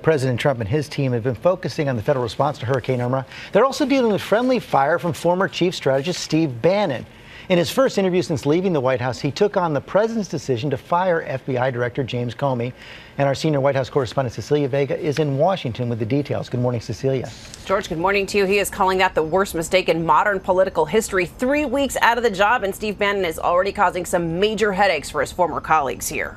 President Trump and his team have been focusing on the federal response to Hurricane Irma. They're also dealing with friendly fire from former chief strategist Steve Bannon. In his first interview since leaving the White House, he took on the president's decision to fire FBI Director James Comey. And our senior White House correspondent Cecilia Vega is in Washington with the details. Good morning, Cecilia. George, good morning to you. He is calling that the worst mistake in modern political history. 3 weeks out of the job, and Steve Bannon is already causing some major headaches for his former colleagues here.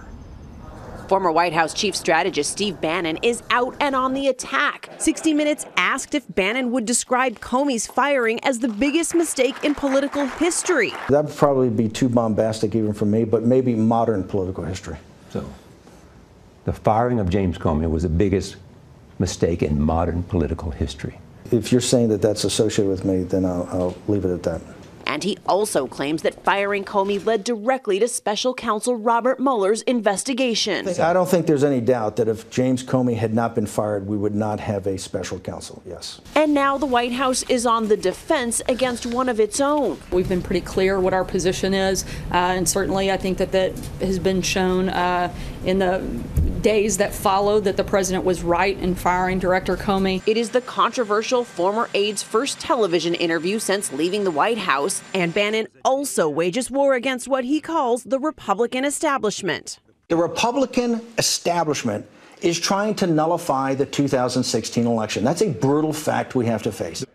Former White House chief strategist Steve Bannon is out and on the attack. 60 Minutes asked if Bannon would describe Comey's firing as the biggest mistake in political history. That would probably be too bombastic even for me, but maybe modern political history. So, the firing of James Comey was the biggest mistake in modern political history. If you're saying that that's associated with me, then I'll leave it at that. And he also claims that firing Comey led directly to special counsel Robert Mueller's investigation. I don't think there's any doubt that if James Comey had not been fired, we would not have a special counsel, yes. And now the White House is on the defense against one of its own. We've been pretty clear what our position is, and certainly I think that has been shown in the days that followed that the president was right in firing Director Comey. It is the controversial former aide's first television interview since leaving the White House, and Bannon also wages war against what he calls the Republican establishment. The Republican establishment is trying to nullify the 2016 election. That's a brutal fact we have to face.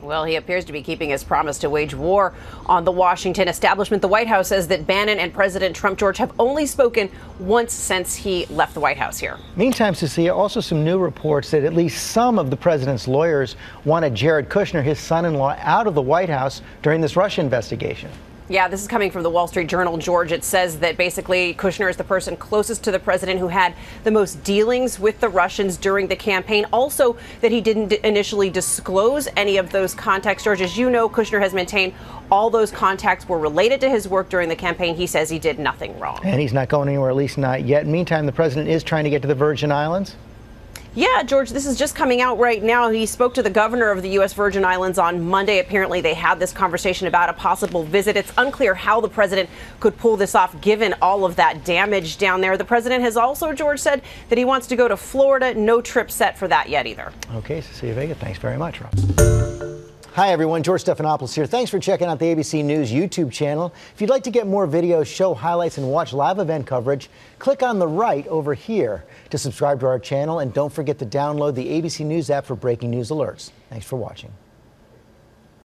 Well, he appears to be keeping his promise to wage war on the Washington establishment. The White House says that Bannon and President Trump, George, have only spoken once since he left the White House here. Meantime, Cecilia, also some new reports that at least some of the president's lawyers wanted Jared Kushner, his son-in-law, out of the White House during this Russia investigation. Yeah, this is coming from the Wall Street Journal, George. It says that basically Kushner is the person closest to the president who had the most dealings with the Russians during the campaign. Also, that he didn't initially disclose any of those contacts. George, as you know, Kushner has maintained all those contacts were related to his work during the campaign. He says he did nothing wrong. And he's not going anywhere, at least not yet. Meantime, the president is trying to get to the Virgin Islands. Yeah, George, this is just coming out right now. He spoke to the governor of the U.S. Virgin Islands on Monday. Apparently, they had this conversation about a possible visit. It's unclear how the president could pull this off, given all of that damage down there. The president has also, George, said that he wants to go to Florida. No trip set for that yet either. Okay, Cecilia Vega, thanks very much, Rob. Hi, everyone. George Stephanopoulos here. Thanks for checking out the ABC News YouTube channel. If you'd like to get more videos, show highlights, and watch live event coverage, click on the right over here to subscribe to our channel. And don't forget to download the ABC News app for breaking news alerts. Thanks for watching.